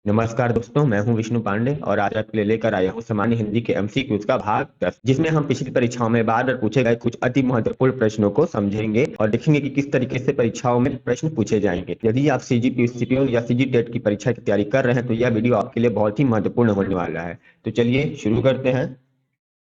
नमस्कार दोस्तों, मैं हूं विष्णु पांडे और आज आपके लिए लेकर आया हूं सामान्य हिंदी के एमसीक्यूज का भाग 10, जिसमें हम पिछली परीक्षाओं में बार बार पूछे गए कुछ अति महत्वपूर्ण प्रश्नों को समझेंगे और देखेंगे कि किस तरीके से परीक्षाओं में प्रश्न पूछे जाएंगे। यदि आप सीजीपी, सीपीयू या सीजी टेट की परीक्षा की तैयारी कर रहे हैं तो यह वीडियो आपके लिए बहुत ही महत्वपूर्ण होने वाला है। तो चलिए शुरू करते हैं।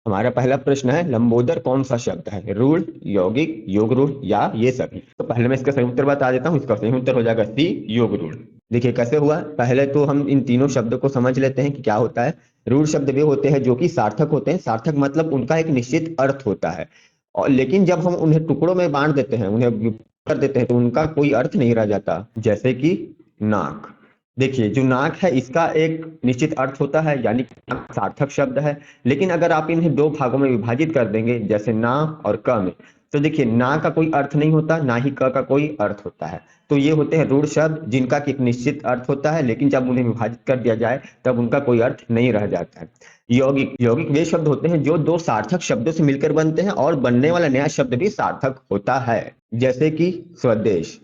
हमारा पहला प्रश्न है, लंबोदर कौन सा शब्द है? रूढ़, यौगिक, योग रूढ़ या ये सभी? तो पहले मैं इसका सही उत्तर बता देता हूँ। इसका सही उत्तर हो जाएगा सी, योग रूढ़। देखिए कैसे हुआ। पहले तो हम इन तीनों शब्दों को समझ लेते हैं कि क्या होता है। रूढ़ शब्द वे होते हैं जो कि सार्थक होते हैं। सार्थक मतलब उनका एक निश्चित अर्थ होता है, और लेकिन जब हम उन्हें टुकड़ों में बांट देते हैं, उन्हें कर देते हैं, तो उनका कोई अर्थ नहीं रह जाता। जैसे कि नाक। देखिए जो नाक है इसका एक निश्चित अर्थ होता है, यानी कि नाक सार्थक शब्द है। लेकिन अगर आप इन्हें दो भागों में विभाजित कर देंगे, जैसे ना और क में, तो देखिए ना का कोई अर्थ नहीं होता, ना ही क का कोई अर्थ होता है। तो ये होते हैं रूढ़ शब्द जिनका एक निश्चित अर्थ होता है, लेकिन जब उन्हें विभाजित कर दिया जाए तब उनका कोई अर्थ नहीं रह जाता है। यौगिक, यौगिक वे शब्द होते हैं जो दो सार्थक शब्दों से मिलकर बनते हैं और बनने वाला नया शब्द भी सार्थक होता है। जैसे कि स्वदेश।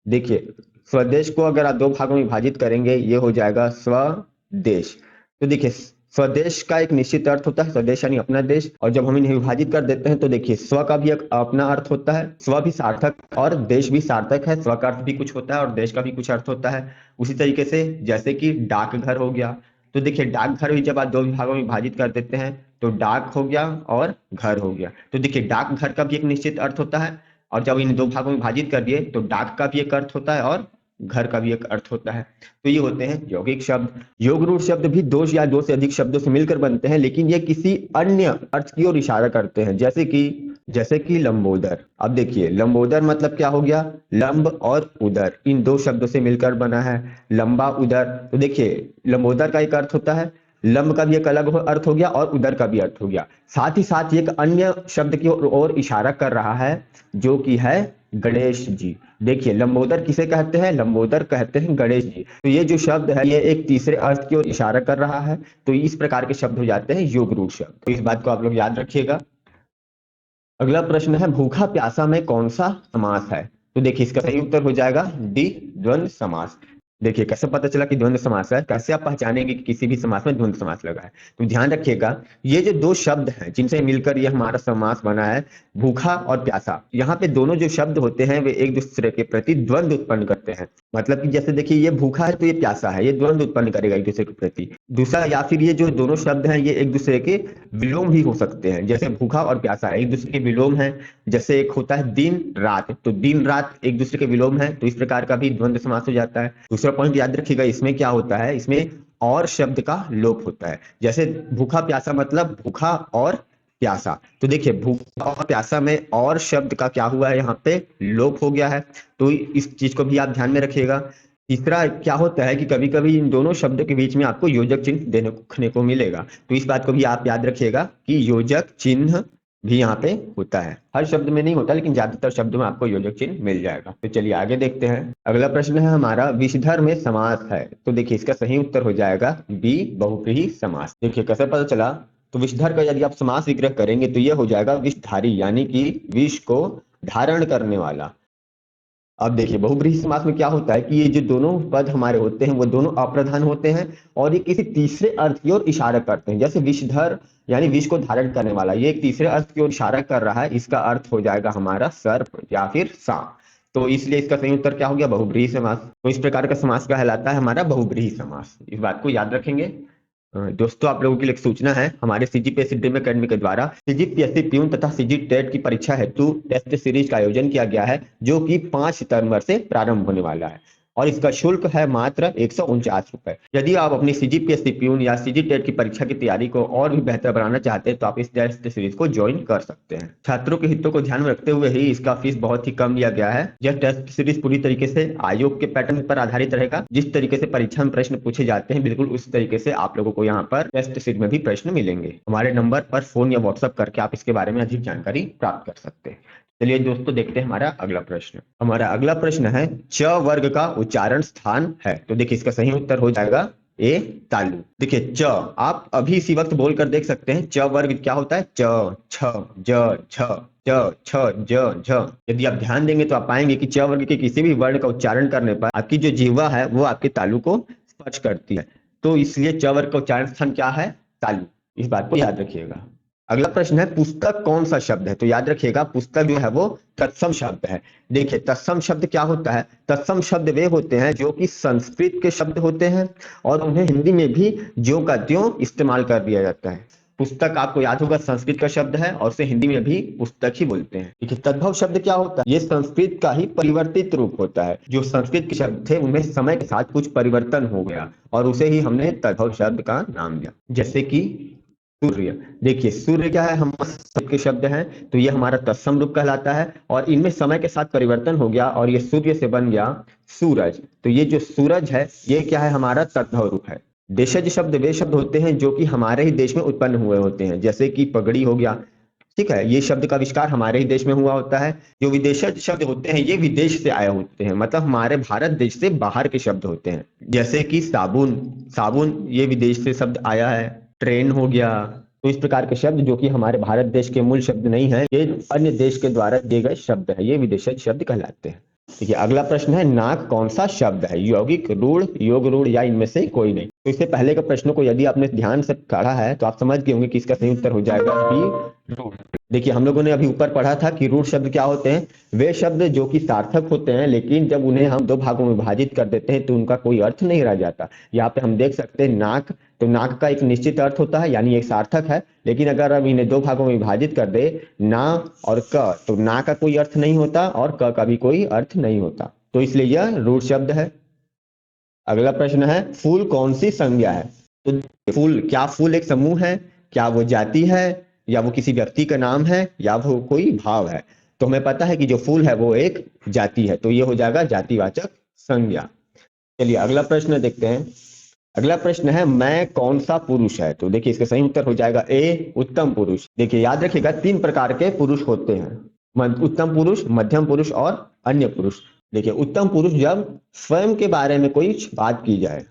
देखिए स्वदेश को अगर आप दो भागों में विभाजित करेंगे, ये हो जाएगा स्वदेश। तो देखिए स्वदेश का एक निश्चित अर्थ होता है, स्वदेश यानी अपना देश, और जब हम इन्हें विभाजित कर देते हैं तो देखिए स्व का भी एक अपना अर्थ होता है, स्व भी सार्थक और देश भी सार्थक है। स्व का अर्थ भी कुछ होता है और देश का भी कुछ अर्थ होता है। उसी तरीके से जैसे कि डाकघर हो गया, तो देखिए डाकघर भी जब आप दो भागों में विभाजित कर देते हैं तो डाक हो गया और घर हो गया। तो देखिए डाकघर का भी एक निश्चित अर्थ होता है, और जब इन दो भागों में विभाजित कर दिए तो डाक का भी एक अर्थ होता है और घर का भी एक अर्थ होता है। तो ये होते हैं यौगिक शब्द। योग रूढ़ शब्द भी दो या दो से अधिक शब्दों से मिलकर बनते हैं, लेकिन ये किसी अन्य अर्थ की ओर इशारा करते हैं। जैसे कि लंबोदर। अब देखिए लंबोदर मतलब क्या हो गया, लंब और उदर इन दो शब्दों से मिलकर बना है, लंबा उदर। तो देखिए लंबोदर का एक अर्थ होता है, लंब का भी एक अलग अर्थ हो गया और उदर का भी अर्थ हो गया। साथ ही साथ ये एक अन्य शब्द की ओर इशारा कर रहा है जो कि है गणेश जी। देखिए लंबोदर किसे कहते हैं? लंबोदर कहते हैं गणेश जी। तो ये जो शब्द है ये एक तीसरे अर्थ की ओर इशारा कर रहा है। तो इस प्रकार के शब्द हो जाते हैं योग रूढ़ शब्द। तो इस बात को आप लोग याद रखिएगा। अगला प्रश्न है, भूखा प्यासा में कौन सा समास है? तो देखिए इसका सही उत्तर हो जाएगा डी, द्वंद्व समास। देखिए कैसे पता चला कि द्वंद्व समास है, कैसे आप पहचानेंगे कि किसी भी समास में द्वंद्व समास लगा है? तो ध्यान रखिएगा, ये जो दो शब्द हैं जिनसे मिलकर ये हमारा समास बना है, भूखा और प्यासा, यहाँ पे दोनों जो शब्द होते हैं वे एक दूसरे के प्रति द्वंद्व उत्पन्न करते हैं। मतलब कि जैसे देखिए ये भूखा है तो ये प्यासा है, ये द्वंद्व उत्पन्न करेगा एक दूसरे के प्रति। दूसरा, या फिर ये जो दोनों शब्द हैं ये एक दूसरे के विलोम भी हो सकते हैं। जैसे भूखा और प्यासा एक दूसरे के विलोम है। जैसे एक होता है दिन रात, तो दिन रात एक दूसरे के विलोम है, तो इस प्रकार का भी द्वंद्व समास हो जाता है। दूसरा पॉइंट याद रखिएगा, इसमें क्या होता है, इसमें और शब्द का लोप होता है। जैसे भूखा प्यासा मतलब भूखा और प्यासा। तो देखिए भूखा और प्यासा में और शब्द का क्या हुआ है, यहाँ पे लोप हो गया है। तो इस चीज को भी आप ध्यान में रखिएगा। तीसरा क्या होता है कि कभी कभी इन दोनों शब्दों के बीच में आपको योजक चिन्ह देखने को मिलेगा। तो इस बात को भी आप याद रखिएगा कि योजक चिन्ह भी यहाँ पे होता है। हर शब्द में नहीं होता, लेकिन ज्यादातर शब्दों में आपको योजक चिन्ह मिल जाएगा। तो चलिए आगे देखते हैं। अगला प्रश्न है हमारा, विषधर में समास है? तो देखिए इसका सही उत्तर हो जाएगा बी, बहुव्रीहि समास। देखिए कैसे पता चला, तो विषधर का यदि आप समास विग्रह करेंगे तो यह हो जाएगा विषधारी, यानी कि विष को धारण करने वाला। अब देखिए बहुव्रीहि समास में क्या होता है कि ये जो दोनों पद हमारे होते हैं वो दोनों अप्रधान होते हैं और ये किसी तीसरे अर्थ की ओर इशारा करते हैं। जैसे विषधर यानी विष को धारण करने वाला, ये एक तीसरे अर्थ की ओर इशारा कर रहा है। इसका अर्थ हो जाएगा हमारा सर्प या फिर सांप। तो इसलिए इसका सही उत्तर क्या हो गया, बहुव्रीहि समास। तो इस प्रकार का समास कहलाता है हमारा बहुव्रीहि समास। इस बात को याद रखेंगे। दोस्तों आप लोगों के लिए एक सूचना है, हमारे सीजीपीएससी ड्रीम एकेडमी के द्वारा सीजीपीएससी प्यून तथा सीजी टेट की परीक्षा हेतु टेस्ट सीरीज का आयोजन किया गया है, जो कि 5 सितंबर से प्रारंभ होने वाला है और इसका शुल्क है मात्र 149 रुपए। यदि आप अपनी सीजीपीएससी प्यून या सीजी टेट की परीक्षा की तैयारी को और भी बेहतर बनाना चाहते हैं तो आप इस टेस्ट सीरीज को ज्वाइन कर सकते हैं। छात्रों के हितों को ध्यान में रखते हुए ही इसका फीस बहुत ही कम लिया गया है। यह टेस्ट सीरीज पूरी तरीके से आयोग के पैटर्न पर आधारित रहेगा। जिस तरीके से परीक्षा में प्रश्न पूछे जाते हैं बिल्कुल उस तरीके से आप लोगों को यहाँ पर टेस्ट सीरीज में भी प्रश्न मिलेंगे। हमारे नंबर पर फोन या व्हाट्सएप करके आप इसके बारे में अधिक जानकारी प्राप्त कर सकते हैं। चलिए दोस्तों देखते हैं हमारा अगला प्रश्न। हमारा अगला प्रश्न है, च वर्ग का उच्चारण स्थान है? तो देखिए इसका सही उत्तर हो जाएगा ए, तालु। देखिए च आप अभी इसी वक्त बोल कर देख सकते हैं, च वर्ग क्या होता है, च, छ, ज, छ, च, छ, ज, झ। यदि आप ध्यान देंगे तो आप पाएंगे कि च वर्ग के किसी भी वर्ण का उच्चारण करने पर आपकी जो जीवा है वो आपके तालु को स्पर्श करती है, तो इसलिए च वर्ग का उच्चारण स्थान क्या है? तालु। इस बात को याद रखिएगा। अगला प्रश्न है पुस्तक कौन सा शब्द है? तो याद रखिएगा पुस्तक जो है वो तत्सम शब्द है। देखिए तत्सम शब्द क्या होता है? तत्सम शब्द वे होते हैं जो कि संस्कृत के शब्द होते हैं और उन्हें हिंदी में भी ज्यों का त्यों इस्तेमाल कर दिया जाता है। पुस्तक आपको याद होगा संस्कृत का शब्द है और उसे हिंदी में भी पुस्तक ही बोलते हैं। देखिए तद्भव शब्द क्या होता है? ये संस्कृत का ही परिवर्तित रूप होता है। जो संस्कृत के शब्द थे उनमें समय के साथ कुछ परिवर्तन हो गया और उसे ही हमने तद्भव शब्द का नाम दिया। जैसे कि सूर्य। देखिए सूर्य क्या है? हम संस्कृत के शब्द हैं तो ये हमारा तत्सम रूप कहलाता है और इनमें समय के साथ परिवर्तन हो गया और ये सूर्य से बन गया सूरज। तो ये जो सूरज है ये क्या है? हमारा तद्भव रूप है। देशज शब्द वे शब्द होते हैं जो कि हमारे ही देश में उत्पन्न हुए होते हैं, जैसे कि पगड़ी हो गया। ठीक है, ये शब्द का आविष्कार हमारे ही देश में हुआ होता है। जो विदेशज शब्द होते हैं ये विदेश से आए होते हैं, मतलब हमारे भारत देश से बाहर के शब्द होते हैं। जैसे कि साबुन, साबुन ये विदेश से शब्द आया है। ट्रेन हो गया। तो इस प्रकार के शब्द जो कि हमारे भारत देश के मूल शब्द नहीं है, ये अन्य देश के द्वारा दिए गए शब्द है, ये विदेशज शब्द कहलाते हैं। देखिए अगला प्रश्न है नाक कौन सा शब्द है? यौगिक, रूढ़, योग रूढ़ या इनमें से कोई नहीं? तो इससे पहले के प्रश्नों को यदि आपने ध्यान से पढ़ा है तो आप समझ गए होंगे कि इसका सही उत्तर हो जाएगा बी, रूढ़। देखिए हम लोगों ने अभी ऊपर पढ़ा था कि रूढ़ शब्द क्या होते हैं? वे शब्द जो कि सार्थक होते हैं लेकिन जब उन्हें हम दो भागों में विभाजित कर देते हैं तो उनका कोई अर्थ नहीं रह जाता। यहाँ पे हम देख सकते हैं नाक, तो नाक का एक निश्चित अर्थ होता है यानी एक सार्थक है, लेकिन अगर हम इन्हें दो भागों में विभाजित कर दे ना और क, तो ना का कोई अर्थ नहीं होता और क का भी कोई अर्थ नहीं होता, तो इसलिए यह रूढ़ शब्द है। अगला प्रश्न है फूल कौन सी संज्ञा है? तो फूल, क्या फूल एक समूह है, क्या वो जाति है, या वो किसी व्यक्ति का नाम है, या वो कोई भाव है? तो हमें पता है कि जो फूल है वो एक जाति है, तो ये हो जाएगा जातिवाचक संज्ञा। चलिए अगला प्रश्न देखते हैं। अगला प्रश्न है मैं कौन सा पुरुष है? तो देखिए इसका सही उत्तर हो जाएगा ए, उत्तम पुरुष। देखिए याद रखिएगा 3 प्रकार के पुरुष होते हैं, उत्तम पुरुष, मध्यम पुरुष और अन्य पुरुष। देखिए उत्तम पुरुष जब स्वयं के बारे में कोई बात की जाए,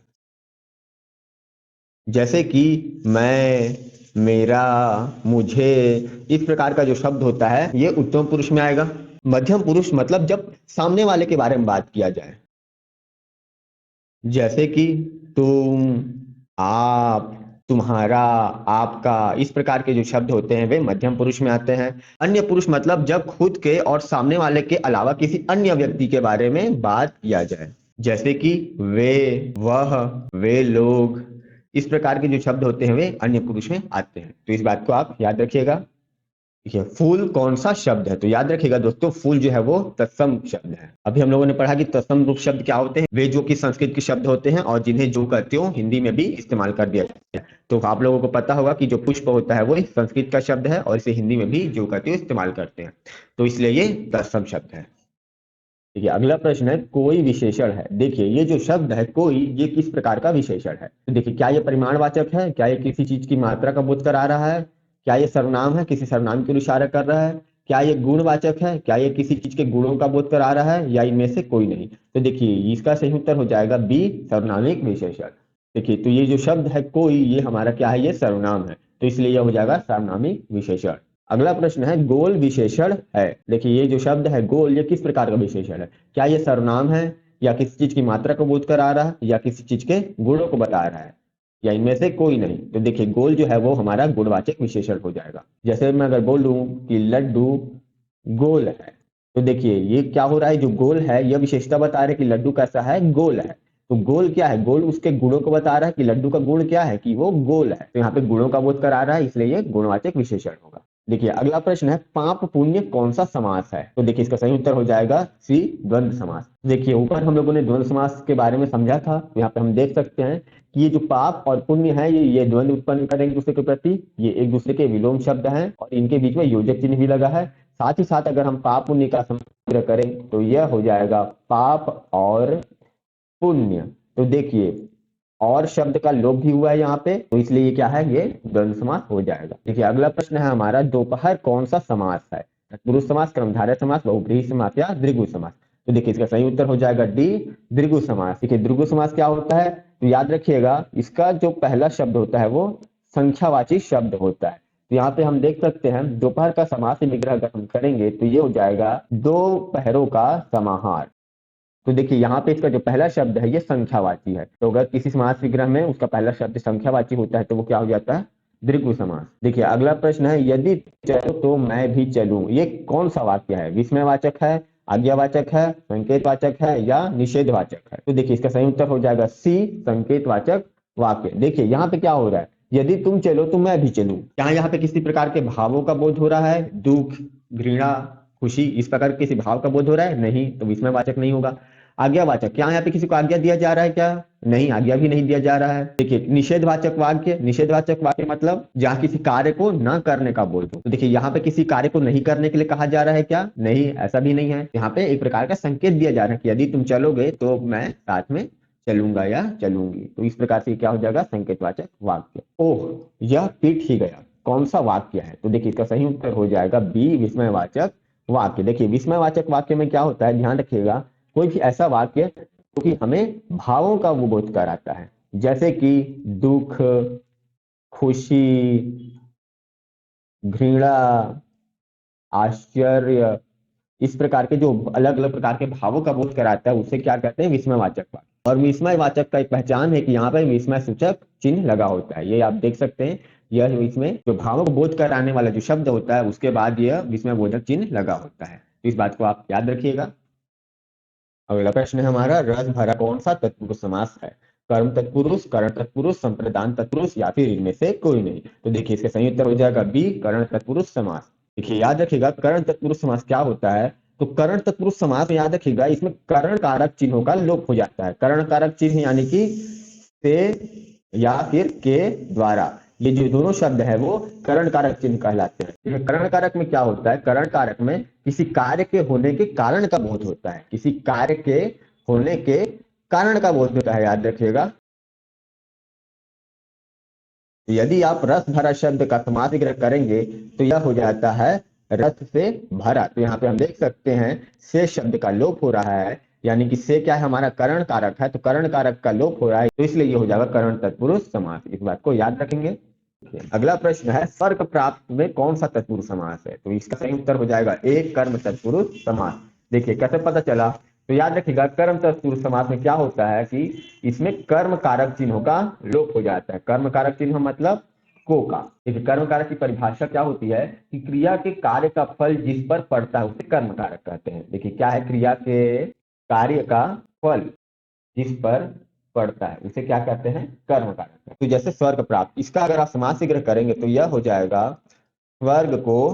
जैसे कि मैं, मेरा, मुझे, इस प्रकार का जो शब्द होता है ये उत्तम पुरुष में आएगा। मध्यम पुरुष मतलब जब सामने वाले के बारे में बात किया जाए, जैसे कि तुम, आप, तुम्हारा, आपका, इस प्रकार के जो शब्द होते हैं वे मध्यम पुरुष में आते हैं। अन्य पुरुष मतलब जब खुद के और सामने वाले के अलावा किसी अन्य व्यक्ति के बारे में बात किया जाए, जैसे कि वे, वह, वे लोग, इस प्रकार के जो शब्द होते हैं वे अन्य पुरुष में आते हैं। तो इस बात को आप याद रखिएगा। देखिए फूल कौन सा शब्द है? तो याद रखिएगा दोस्तों फूल जो है वो तत्सम शब्द है। अभी हम लोगों ने पढ़ा कि तत्सम रूप शब्द क्या होते हैं? वे जो कि संस्कृत के शब्द होते हैं और जिन्हें जो का त्यों हिंदी में भी इस्तेमाल कर दिया जाता है। तो आप लोगों को पता होगा कि जो पुष्प होता है वो एक संस्कृत का शब्द है और इसे हिंदी में भी जो का त्यों इस्तेमाल करते हैं, तो इसलिए ये तत्सम शब्द है। देखिए अगला प्रश्न है कोई विशेषण है। देखिए ये जो शब्द है कोई, ये किस प्रकार का विशेषण है? तो देखिए क्या ये परिमाणवाचक है, क्या ये किसी चीज की मात्रा का बोध करा रहा है, क्या ये सर्वनाम है, किसी सर्वनाम की ओर इशारा कर रहा है, क्या ये गुणवाचक है, क्या ये किसी चीज के गुणों का बोध करा रहा है, या इनमें से कोई नहीं? तो देखिए इसका सही उत्तर हो जाएगा बी, सर्वनामिक विशेषण। देखिए तो ये जो शब्द है कोई, ये हमारा क्या है? ये सर्वनाम है, तो इसलिए यह हो जाएगा सर्वनामिक विशेषण। अगला प्रश्न है गोल विशेषण है। देखिए ये जो शब्द है गोल, ये किस प्रकार का विशेषण है? क्या ये सर्वनाम है, या किसी चीज की मात्रा को बोध करा रहा है, या किसी चीज के गुणों को बता रहा है, या इनमें से कोई नहीं? तो देखिए गोल जो है वो हमारा गुणवाचक विशेषण हो जाएगा। जैसे मैं अगर बोलूं कि लड्डू गोल है, तो देखिए ये क्या हो रहा है? जो गोल है यह विशेषता बता रहा है कि लड्डू कैसा है? गोल है। तो गोल क्या है? गोल उसके गुणों को बता रहा है कि लड्डू का गुण क्या है? कि वो गोल है। तो यहाँ पे गुणों का बोध करा रहा है, इसलिए ये गुणवाचक विशेषण होगा। देखिए अगला प्रश्न है पाप पुण्य कौन सा समास है? तो देखिए इसका सही उत्तर हो जाएगा सी, द्वंद्व समास। देखिए ऊपर हम लोगों ने द्वंद्व समास के बारे में समझा था, यहाँ पे हम देख सकते हैं कि ये जो पाप और पुण्य है ये द्वंद्व उत्पन्न करेंगे एक दूसरे के प्रति, ये एक दूसरे के विलोम शब्द हैं और इनके बीच में योजक चिन्ह भी लगा है। साथ ही साथ अगर हम पाप पुण्य का समग्र करें तो यह हो जाएगा पाप और पुण्य। तो देखिए और शब्द का लोप भी हुआ है यहाँ पे, तो इसलिए ये क्या है? ये द्वंद्व समास हो जाएगा। देखिए अगला प्रश्न है हमारा दोपहर कौन सा समास है? तत्पुरुष समास, कर्मधारय समास, बहुब्रीहि समास या द्विगु समास? तो देखिए इसका सही उत्तर हो जाएगा डी, द्विगु समास। देखिए द्विगु समास क्या होता है? तो याद रखिएगा इसका जो पहला शब्द होता है वो संख्यावाची शब्द होता है। तो यहाँ पे हम देख सकते हैं दोपहर का समास निग्रह अगर हम करेंगे तो ये हो जाएगा दो पहरों का समाहार। तो देखिए यहाँ पे इसका जो पहला शब्द है ये संख्यावाची है, तो अगर किसी समास विग्रह में उसका पहला शब्द संख्यावाची होता है तो वो क्या हो जाता है, द्विगु समास। देखिए अगला प्रश्न है, यदि चलो तो मैं भी चलूं, ये कौन सा वाक्य है, विस्मयवाचक है, आज्ञावाचक है, संकेतवाचक है या निषेधवाचक है। तो देखिए इसका सही उत्तर हो जाएगा सी, संकेतवाचक वाक्य। देखिए यहाँ पे क्या हो रहा है, यदि तुम चलो तो मैं भी चलूं, क्या यहाँ पे किसी प्रकार के भावों का बोध हो रहा है, दुख, घृणा, खुशी, इस प्रकार के किसी भाव का बोध हो रहा है, नहीं, तो विस्मयवाचक नहीं होगा। आज्ञावाचक, क्या यहाँ पे किसी को आज्ञा दिया जा रहा है क्या, नहीं, आज्ञा भी नहीं दिया जा रहा है। देखिए निषेधवाचक वाक्य, निषेधवाचक वाक्य मतलब जहाँ किसी कार्य को न करने का बोध हो। तो देखिए यहाँ पे किसी कार्य को नहीं करने के लिए कहा जा रहा है क्या, नहीं, ऐसा भी नहीं है। यहाँ पे एक प्रकार का संकेत दिया जा रहा है कि यदि तुम चलोगे तो मैं साथ में चलूंगा या चलूंगी, तो इस प्रकार से क्या हो जाएगा, संकेतवाचक वाक्य। ओह, यह पीट ही गया, कौन सा वाक्य है, तो देखिए इसका सही उत्तर हो जाएगा बी, विस्मयवाचक वाक्य। देखिए विस्मयवाचक वाक्य में क्या होता है, ध्यान रखिएगा, कोई भी ऐसा वाक्य जो कि हमें भावों का वो बोध कराता है, जैसे कि दुख, खुशी, घृणा, आश्चर्य, इस प्रकार के जो अलग अलग प्रकार के भावों का बोध कराता है उसे क्या कहते हैं, विस्मयवाचक वाक्य। और विस्मयवाचक का एक पहचान है कि यहाँ पर विस्मय सूचक चिन्ह लगा होता है, ये आप देख सकते हैं, यह इसमें जो भावों को बोध कराने वाला जो शब्द होता है उसके बाद यह विस्मय बोधक चिन्ह लगा होता है, तो इस बात को आप याद रखिएगा। अगला प्रश्न है हमारा, रस भरा कौन सा तत्पुरुष समास है, कर्म तत्पुरुष, करण तत्पुरुष, संप्रदान तत्पुरुष या फिर इनमें से कोई नहीं। तो देखिए इसका सही उत्तर हो जाएगा बी, करण तत्पुरुष समास। देखिए याद रखिएगा करण तत्पुरुष समास क्या होता है, तो करण तत्पुरुष समास में याद रखिएगा इसमें करण कारक चिन्हों का लोप हो जाता है। करण कारक चिन्ह यानी कि से या फिर के द्वारा, ये जो दोनों शब्द है वो करण कारक चिन्ह कहलाते हैं। करण कारक में क्या होता है, करण कारक में किसी कार्य के होने के कारण का बोध होता है, किसी कार्य के होने के कारण का बोध होता है, याद रखिएगा। यदि आप रस भरा शब्द का समास विग्रह करेंगे तो यह हो जाता है रस से भरा। तो यहाँ पे हम देख सकते हैं से शब्द का लोप हो रहा है, यानी कि से क्या है, हमारा करण कारक है, तो करण कारक का लोप हो रहा है, तो इसलिए ये हो जाएगा करण तत्पुरुष समास। इस बात को याद रखेंगे। अगला प्रश्न है, स्वर्ग प्राप्त में कौन सा तत्पुरुष समास है, तो इसका सही उत्तर हो जाएगा एक, कर्म तत्पुरुष समास। देखिए कैसे पता चला, तो याद रखिएगा कर्म तत्पुरुष समास में क्या होता है कि इसमें कर्म कारक चिन्हों का लोप हो जाता है। कर्म कारक चिन्ह मतलब को का। देखिए कर्म कारक की परिभाषा क्या होती है कि क्रिया के कार्य का फल जिस पर पड़ता है उसे कर्म कारक कहते हैं। देखिए क्या है, क्रिया के कार्य का फल जिस पर पड़ता है उसे क्या कहते हैं, कर्म कारक। तो जैसे स्वर्ग प्राप्त, इसका अगर आप समास विग्रह करेंगे तो यह हो जाएगा स्वर्ग को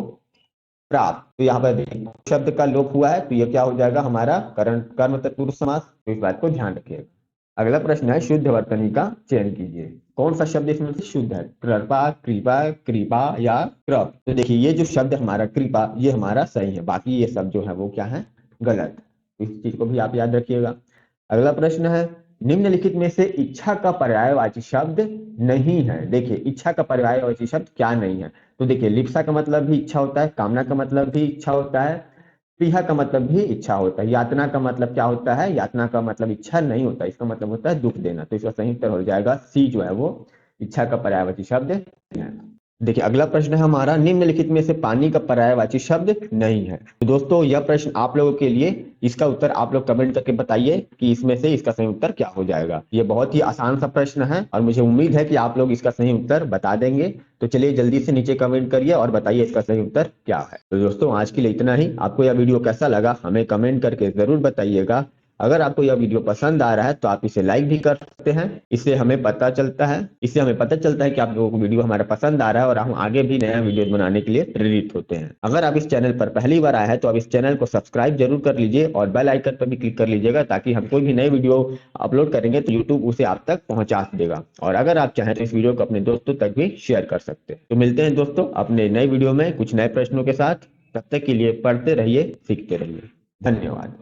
प्राप्त। तो यहाँ पर शब्द का लोप हुआ है तो यह क्या हो जाएगा, हमारा कर्म तत्पुरुष समास। तो इस बात को ध्यान रखिएगा। अगला प्रश्न है, शुद्ध वर्तनी का चयन कीजिए, कौन सा शब्द इसमें से शुद्ध है, कृपा, कृपा, कृपा या कृप। तो देखिए ये जो शब्द हमारा कृपा ये हमारा सही है, बाकी ये सब जो है वो क्या है, गलत। इस चीज को भी आप याद रखिएगा। अगला प्रश्न है, निम्नलिखित में से इच्छा का पर्यायवाची शब्द नहीं है। देखिए इच्छा का पर्यायवाची शब्द क्या नहीं है, तो देखिए लिप्सा का मतलब भी इच्छा होता है, कामना का मतलब भी इच्छा होता है, प्रिया का मतलब भी इच्छा होता है, यातना का मतलब क्या होता है, यातना का मतलब इच्छा नहीं होता, इसका मतलब होता है दुख देना। तो इसका सही उत्तर हो जाएगा सी, जो है वो इच्छा का पर्यायवाची शब्द है। देखिए अगला प्रश्न है हमारा, निम्नलिखित में से पानी का पर्यायवाची शब्द नहीं है। तो दोस्तों यह प्रश्न आप लोगों के लिए, इसका उत्तर आप लोग कमेंट करके बताइए कि इसमें से इसका सही उत्तर क्या हो जाएगा। ये बहुत ही आसान सा प्रश्न है और मुझे उम्मीद है कि आप लोग इसका सही उत्तर बता देंगे। तो चलिए जल्दी से नीचे कमेंट करिए और बताइए इसका सही उत्तर क्या है। तो दोस्तों आज के लिए इतना ही। आपको यह वीडियो कैसा लगा हमें कमेंट करके जरूर बताइएगा। अगर आपको यह वीडियो पसंद आ रहा है तो आप इसे लाइक भी कर सकते हैं, इससे हमें पता चलता है कि आप लोगों को वीडियो हमारा पसंद आ रहा है और हम आगे भी नया वीडियो बनाने के लिए प्रेरित होते हैं। अगर आप इस चैनल पर पहली बार आए हैं तो आप इस चैनल को सब्सक्राइब जरूर कर लीजिए और बेल आइकन पर भी क्लिक कर लीजिएगा, ताकि हम कोई भी नई वीडियो अपलोड करेंगे तो यूट्यूब उसे आप तक पहुंचा देगा। और अगर आप चाहें तो इस वीडियो को अपने दोस्तों तक भी शेयर कर सकते हैं। तो मिलते हैं दोस्तों अपने नए वीडियो में कुछ नए प्रश्नों के साथ। तब तक के लिए पढ़ते रहिए, सीखते रहिए। धन्यवाद।